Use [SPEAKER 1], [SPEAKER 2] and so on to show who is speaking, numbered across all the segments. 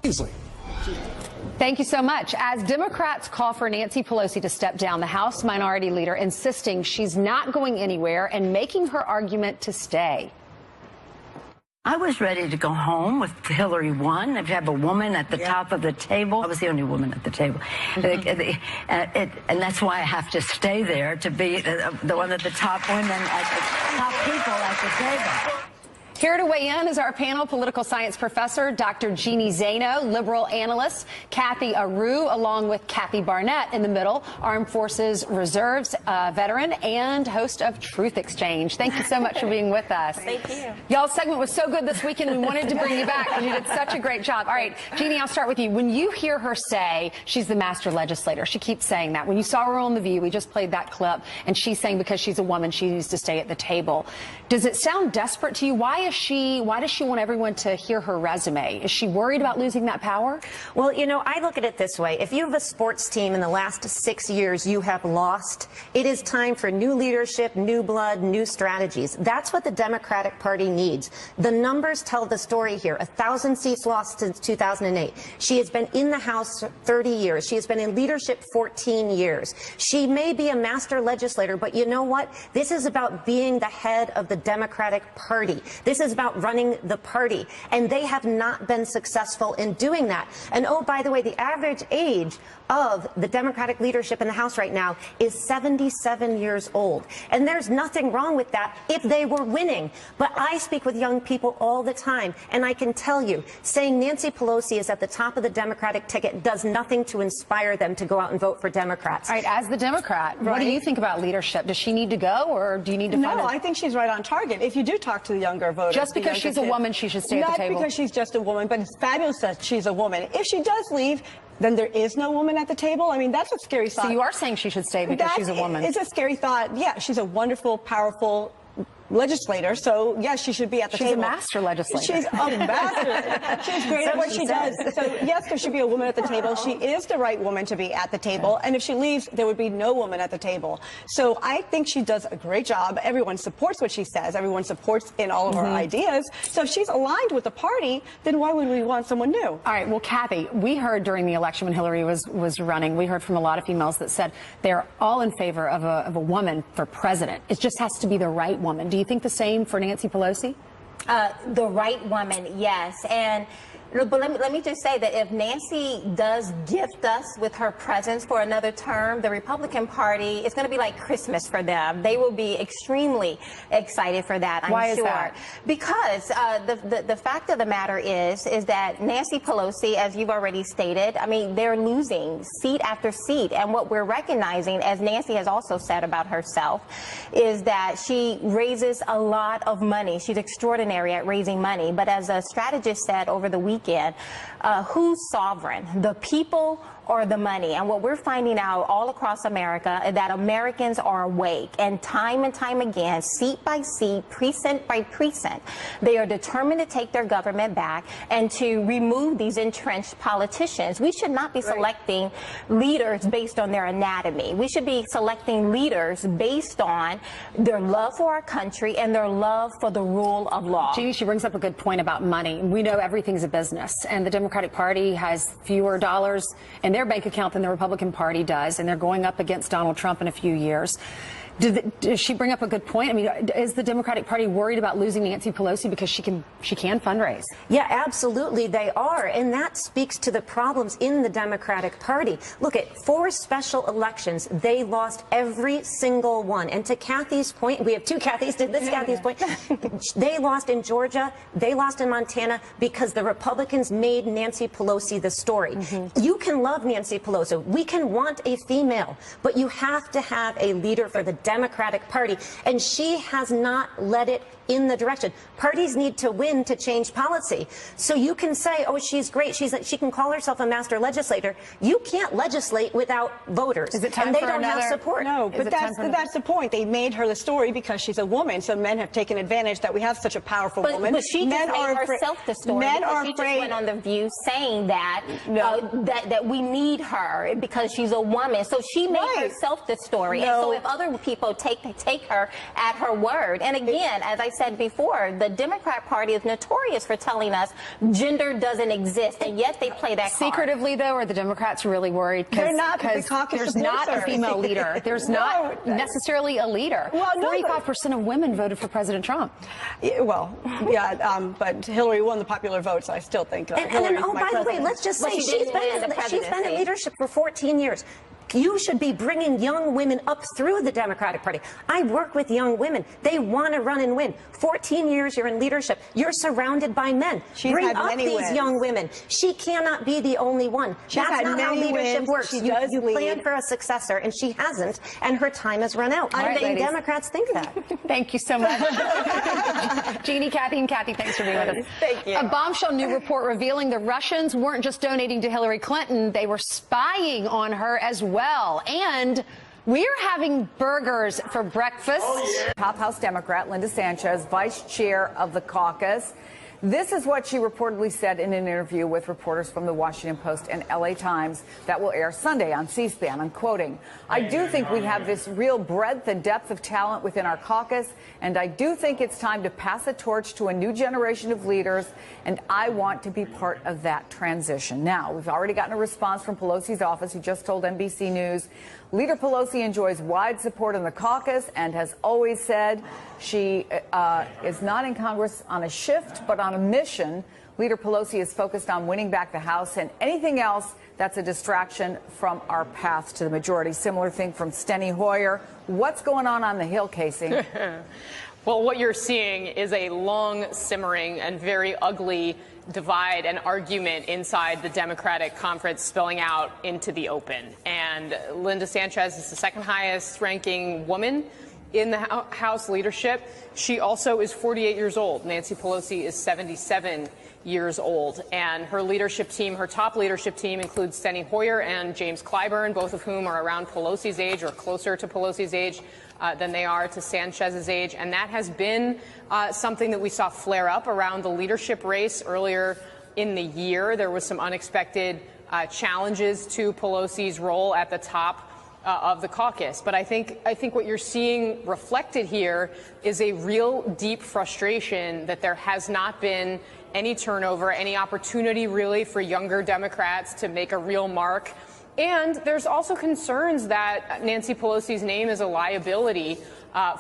[SPEAKER 1] Easily.
[SPEAKER 2] Thank you so much. As Democrats call for Nancy Pelosi to step down, the House Minority Leader insisting she's not going anywhere and making her argument to stay.
[SPEAKER 3] I was ready to go home with Hillary won. If you have a woman at the top of the table, I was the only woman at the table. And that's why I have to stay there, to be the one at the top women, at the top people at the table.
[SPEAKER 2] Here to weigh in is our panel political science professor, Dr. Jeannie Zaino, liberal analyst, Kathy Aru, along with Kathy Barnett in the middle, Armed Forces Reserves veteran and host of Truth Exchange. Thank you so much for being with us.
[SPEAKER 4] Thank you.
[SPEAKER 2] Y'all's segment was so good this weekend, we wanted to bring you back, and you did such a great job. All right, Jeannie, I'll start with you. When you hear her say she's the master legislator, she keeps saying that. When you saw her on The View, we just played that clip, and she's saying because she's a woman, she needs to stay at the table. Does it sound desperate to you? Why does she want everyone to hear her resume? Is she worried about losing that power?
[SPEAKER 4] Well, you know, I look at it this way. If you have a sports team in the last 6 years you have lost, it is time for new leadership, new blood, new strategies. That's what the Democratic Party needs. The numbers tell the story here. 1,000 seats lost since 2008. She has been in the House 30 years. She has been in leadership 14 years. She may be a master legislator, but you know what? This is about being the head of the Democratic Party. This is about running the party, and they have not been successful in doing that. And oh, by the way, the average age of the Democratic leadership in the House right now is 77 years old. And there's nothing wrong with that if they were winning. But I speak with young people all the time, and I can tell you, saying Nancy Pelosi is at the top of the Democratic ticket does nothing to inspire them to go out and vote for Democrats.
[SPEAKER 2] All right, as the Democrat, what do you think about leadership? Does she need to go, or do you need to find
[SPEAKER 5] No, I think she's right on target. If you do talk to the younger voters.
[SPEAKER 2] Just because she's a woman, she should stay at the table?
[SPEAKER 5] Not because she's just a woman, but it's fabulous that she's a woman. If she does leave, then there is no woman at the table. I mean, that's a scary thought.
[SPEAKER 2] So you are saying she should stay because she's a woman?
[SPEAKER 5] It's a scary thought. Yeah, she's a wonderful, powerful legislator, so yes, she should be at the table.
[SPEAKER 2] She's a master legislator.
[SPEAKER 5] She's a master. She's great at what she does. So yes, there should be a woman at the table. She is the right woman to be at the table, and if she leaves, there would be no woman at the table. So I think she does a great job. Everyone supports what she says. Everyone supports in all of her ideas. So if she's aligned with the party, then why would we want someone new?
[SPEAKER 2] All right, well, Kathy, we heard during the election when Hillary was running, we heard from a lot of females that said they're all in favor of a woman for president. It just has to be the right woman. Do you think the same for Nancy Pelosi?
[SPEAKER 6] The right woman, yes. And but let me just say that if Nancy does gift us with her presence for another term, the Republican Party, it's going to be like Christmas for them. They will be extremely excited for that, I'm sure.
[SPEAKER 2] Why is that?
[SPEAKER 6] Because the fact of the matter is that Nancy Pelosi, as you've already stated, I mean, they're losing seat after seat. And what we're recognizing, as Nancy has also said about herself, is that she raises a lot of money. She's extraordinary at raising money. But as a strategist said over the weekend, who's sovereign, the people or the money? And what we're finding out all across America is that Americans are awake, and time again, seat by seat, precinct by precinct, they are determined to take their government back and to remove these entrenched politicians. We should not be selecting leaders based on their anatomy. We should be selecting leaders based on their love for our country and their love for the rule of law.
[SPEAKER 2] Jeannie, she brings up a good point about money. We know everything's a business, and the Democratic Party has fewer dollars in their bank account than the Republican Party does, and they're going up against Donald Trump in a few years. Does she bring up a good point? I mean, is the Democratic Party worried about losing Nancy Pelosi because she can fundraise?
[SPEAKER 4] Yeah, absolutely they are. And that speaks to the problems in the Democratic Party. Look, at 4 special elections, they lost every single one. And to Kathy's point, we have 2 Kathys, to this Kathy's point, they lost in Georgia, they lost in Montana because the Republicans made Nancy Pelosi the story. You can love Nancy Pelosi. We can want a female, but you have to have a leader for the Democratic Party, and she has not led it in the direction. Parties need to win to change policy. So you can say, oh, she's great, she can call herself a master legislator. You can't legislate without voters.
[SPEAKER 2] Is it time
[SPEAKER 4] and they
[SPEAKER 2] for
[SPEAKER 4] don't
[SPEAKER 2] another,
[SPEAKER 4] have support.
[SPEAKER 5] No, but that's the point. They made her the story because she's a woman, so men have taken advantage that we have such a powerful woman.
[SPEAKER 6] But she just made herself the story.
[SPEAKER 5] Men are
[SPEAKER 6] she
[SPEAKER 5] afraid.
[SPEAKER 6] Just went on The View saying that that we need her because she's a woman. So she made herself the story. And so if other people take her at her word, and again, as I said before, the Democrat Party is notorious for telling us gender doesn't exist, and yet they play that card.
[SPEAKER 2] Secretively, though, are the Democrats really worried?
[SPEAKER 5] They're not. The caucus
[SPEAKER 2] there's not a female leader. There's not necessarily a leader.
[SPEAKER 5] Well, no,
[SPEAKER 2] 45% of women voted for President Trump.
[SPEAKER 5] Yeah, well, yeah, but Hillary won the popular vote, so I still think Hillary's my
[SPEAKER 4] by the way,
[SPEAKER 5] president.
[SPEAKER 4] let's just say
[SPEAKER 6] But
[SPEAKER 4] she's been in leadership for 14 years. You should be bringing young women up through the Democratic Party. I work with young women. They want to run and win. 14 years you're in leadership. You're surrounded by men. Bring up these young women. She cannot be the only one. That's not how leadership works. You plan for a successor, and she hasn't, and her time has run out. I think Democrats think that.
[SPEAKER 2] Thank you so much. Jeannie, Kathy, and Kathy, thanks for being with us.
[SPEAKER 5] Thank you.
[SPEAKER 2] A bombshell new report revealing the Russians weren't just donating to Hillary Clinton, they were spying on her as well. And we're having burgers for breakfast.
[SPEAKER 1] Oh, yeah.
[SPEAKER 7] Top House Democrat Linda Sanchez, vice chair of the caucus. This is what she reportedly said in an interview with reporters from the Washington Post and LA Times that will air Sunday on C-SPAN. I'm quoting, "I do think we have this real breadth and depth of talent within our caucus, and I do think it's time to pass the torch to a new generation of leaders, and I want to be part of that transition." Now, we've already gotten a response from Pelosi's office, who just told NBC News Leader Pelosi enjoys wide support in the caucus and has always said she is not in Congress on a shift, but on a mission. Leader Pelosi is focused on winning back the House, and anything else that's a distraction from our path to the majority. Similar thing from Steny Hoyer. What's going on the Hill, Casey?
[SPEAKER 8] Well, what you're seeing is a long, simmering, and very ugly divide and argument inside the Democratic conference spilling out into the open. And Linda Sanchez is the second highest ranking woman in the House leadership. She also is 48 years old. Nancy Pelosi is 77 years old. And her leadership team, her top leadership team, includes Steny Hoyer and James Clyburn, both of whom are around Pelosi's age or closer to Pelosi's age than they are to Sanchez's age. And that has been something that we saw flare up around the leadership race earlier in the year. There was some unexpected challenges to Pelosi's role at the top of the caucus. But I think what you're seeing reflected here is a real deep frustration that there has not been any turnover, any opportunity really for younger Democrats to make a real mark. And there's also concerns that Nancy Pelosi's name is a liability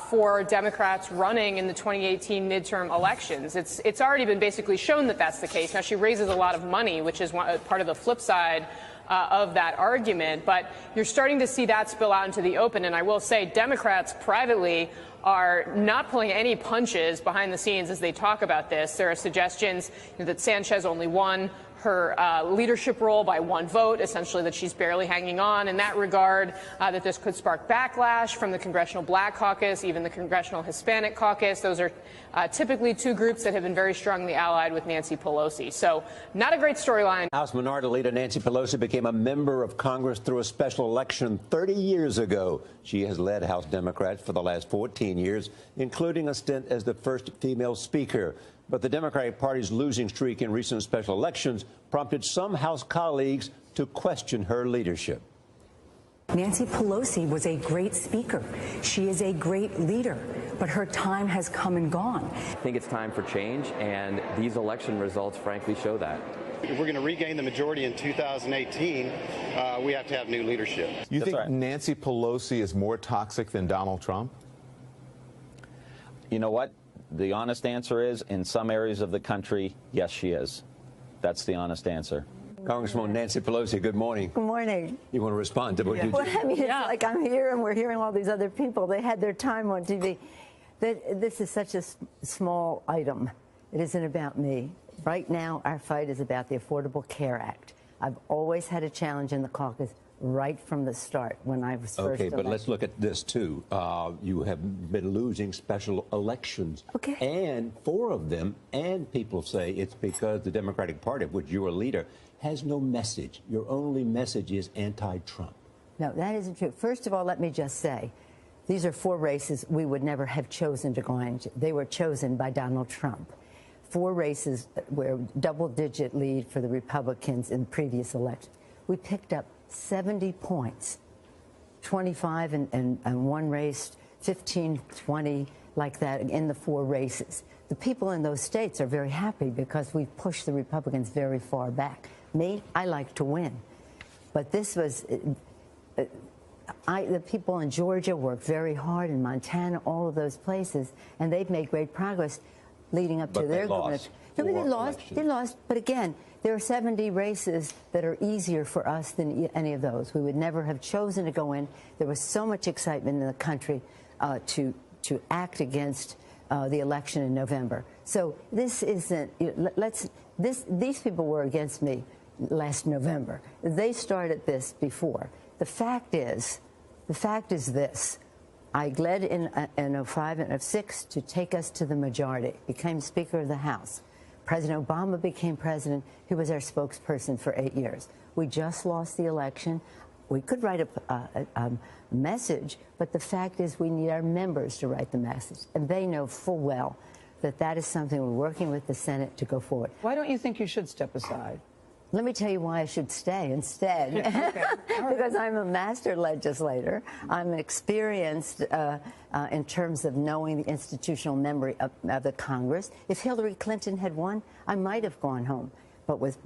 [SPEAKER 8] for Democrats running in the 2018 midterm elections. It's already been basically shown that that's the case. Now, she raises a lot of money, which is part of the flip side of that argument. But you're starting to see that spill out into the open. And I will say Democrats privately are not pulling any punches behind the scenes as they talk about this. There are suggestions that Sanchez only won her leadership role by one vote, essentially that she's barely hanging on in that regard, that this could spark backlash from the Congressional Black Caucus, even the Congressional Hispanic Caucus. Those are typically two groups that have been very strongly allied with Nancy Pelosi. So not a great storyline.
[SPEAKER 9] House Minority Leader Nancy Pelosi became a member of Congress through a special election 30 years ago. She has led House Democrats for the last 14 years, including a stint as the first female speaker. But the Democratic Party's losing streak in recent special elections prompted some House colleagues to question her leadership.
[SPEAKER 10] Nancy Pelosi was a great speaker. She is a great leader, but her time has come and gone.
[SPEAKER 11] I think it's time for change, and these election results frankly show that.
[SPEAKER 12] If we're going to regain the majority in 2018, we have to have new leadership.
[SPEAKER 13] You think Nancy Pelosi is more toxic than Donald Trump?
[SPEAKER 14] You know what? The honest answer is, in some areas of the country, yes, she is. That's the honest answer.
[SPEAKER 9] Congresswoman Nancy Pelosi, good morning.
[SPEAKER 3] Good morning.
[SPEAKER 9] You want to respond to what you
[SPEAKER 3] Well, I mean, it's like I'm here and we're hearing all these other people. They had their time on TV. This is such a small item. It isn't about me. Right now, our fight is about the Affordable Care Act. I've always had a challenge in the caucus right from the start when I was first
[SPEAKER 9] elected.
[SPEAKER 3] But
[SPEAKER 9] let's look at this, too. You have been losing special elections.
[SPEAKER 3] Okay.
[SPEAKER 9] And 4 of them, and people say it's because the Democratic Party, of which you're a leader, has no message. Your only message is anti-Trump.
[SPEAKER 3] No, that isn't true. First of all, let me just say, these are 4 races we would never have chosen to go into. They were chosen by Donald Trump. 4 races were double-digit lead for the Republicans in the previous election. We picked up 70 points, 25 and one race, 15, 20, like that in the 4 races. The people in those states are very happy because we've pushed the Republicans very far back. Me, I like to win. But this was, the people in Georgia worked very hard, in Montana, all of those places, and they've made great progress leading up to their government. No, they lost, but again, there are 70 races that are easier for us than any of those. We would never have chosen to go in. There was so much excitement in the country to act against the election in November. So this isn't, these people were against me last November. They started this before. The fact is this. I led in 05 and 06 to take us to the majority, became Speaker of the House. President Obama became president. He was our spokesperson for 8 years. We just lost the election. We could write a message, but the fact is we need our members to write the message. And they know full well that that is something we're working with the Senate to go forward.
[SPEAKER 1] Why don't you think you should step aside?
[SPEAKER 3] Let me tell you why I should stay instead.
[SPEAKER 1] Okay.
[SPEAKER 3] Because I'm a master legislator. I'm experienced in terms of knowing the institutional memory of the Congress. If Hillary Clinton had won, I might have gone home. But with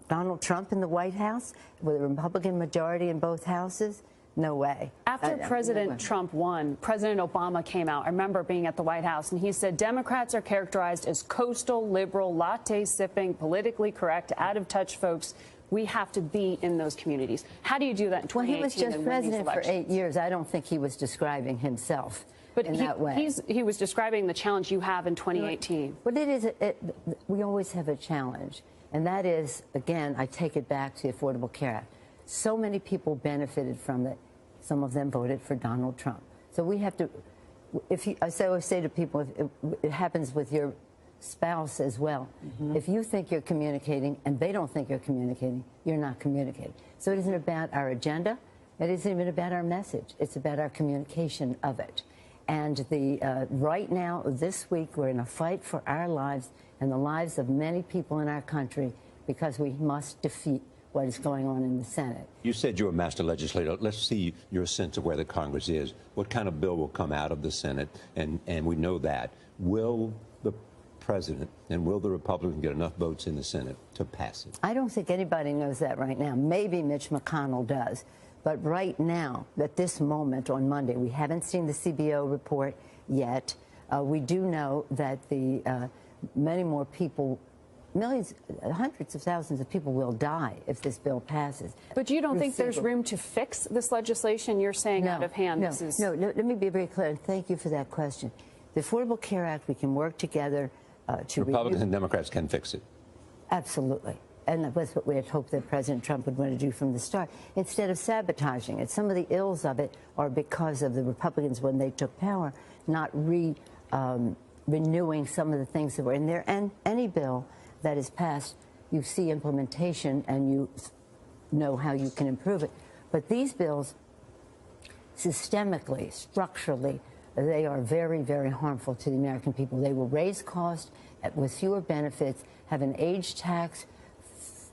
[SPEAKER 3] Donald Trump in the White House, with a Republican majority in both houses, no way.
[SPEAKER 15] After President Trump won, President Obama came out. I remember being at the White House, and he said Democrats are characterized as coastal, liberal, latte-sipping, politically correct, out-of-touch folks. We have to be in those communities. How do you do that in 2018?
[SPEAKER 3] Well, he was just president for 8 years. I don't think he was describing himself in that way.
[SPEAKER 15] He was describing the challenge you have in 2018.
[SPEAKER 3] Well, we always have a challenge. And that is, again, I take it back to the Affordable Care Act. So many people benefited from it. Some of them voted for Donald Trump. So we have to, I always say to people, it happens with your spouse as well. If you think you're communicating and they don't think you're communicating, you're not communicating. So it isn't about our agenda. It isn't even about our message. It's about our communication of it. And right now, this week, we're in a fight for our lives and the lives of many people in our country because we must defeat what is going on in the Senate.
[SPEAKER 9] You said you're a master legislator. Let's see your sense of where the Congress is. What kind of bill will come out of the Senate? And we know that. Will the president and will the Republicans get enough votes in the Senate to pass it?
[SPEAKER 3] I don't think anybody knows that right now. Maybe Mitch McConnell does. But right now, at this moment on Monday, we haven't seen the CBO report yet. We do know that many more people, millions, hundreds of thousands of people will die if this bill passes.
[SPEAKER 15] But you don't think there's room to fix this legislation? You're saying out of hand.
[SPEAKER 3] No, let me be very clear, and thank you for that question. The Affordable Care Act, we can work together to
[SPEAKER 9] Republicans and Democrats can fix it.
[SPEAKER 3] Absolutely. And that's what we had hoped that President Trump would want to do from the start, instead of sabotaging it. Some of the ills of it are because of the Republicans, when they took power, not renewing some of the things that were in there. And any bill that is passed, you see implementation and you know how you can improve it. But these bills, systemically, structurally, they are very, very harmful to the American people. They will raise costs with fewer benefits, have an age tax.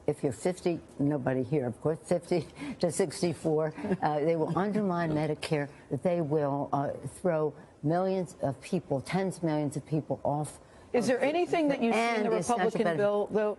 [SPEAKER 3] If you're 50, nobody here, of course, 50 to 64, they will undermine Medicare. They will throw millions of people, tens of millions of people off.
[SPEAKER 1] Is there anything that you see in the Republican bill, though,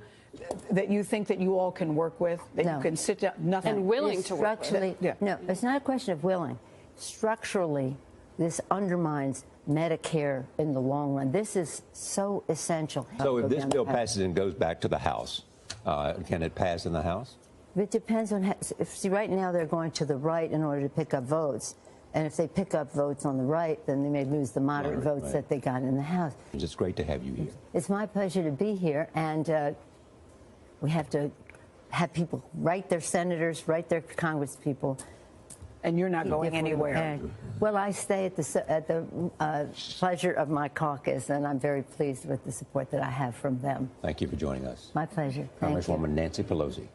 [SPEAKER 1] that you think that you all can work with, that you can sit down, nothing?
[SPEAKER 15] And willing to work with?
[SPEAKER 3] No, it's not a question of willing. Structurally, this undermines Medicare in the long run. This is so essential.
[SPEAKER 9] So if this bill passes and goes back to the House, can it pass in the House?
[SPEAKER 3] It depends on see, right now they're going to the right in order to pick up votes. And if they pick up votes on the right, then they may lose the moderate votes that they got in the House.
[SPEAKER 9] It's great to have you here.
[SPEAKER 3] It's my pleasure to be here. And we have to have people write their senators, write their Congress people.
[SPEAKER 1] And you're not going anywhere.
[SPEAKER 3] Well, I stay at the pleasure of my caucus, and I'm very pleased with the support that I have from them.
[SPEAKER 9] Thank you for joining us.
[SPEAKER 3] My pleasure.
[SPEAKER 9] Congresswoman Nancy Pelosi.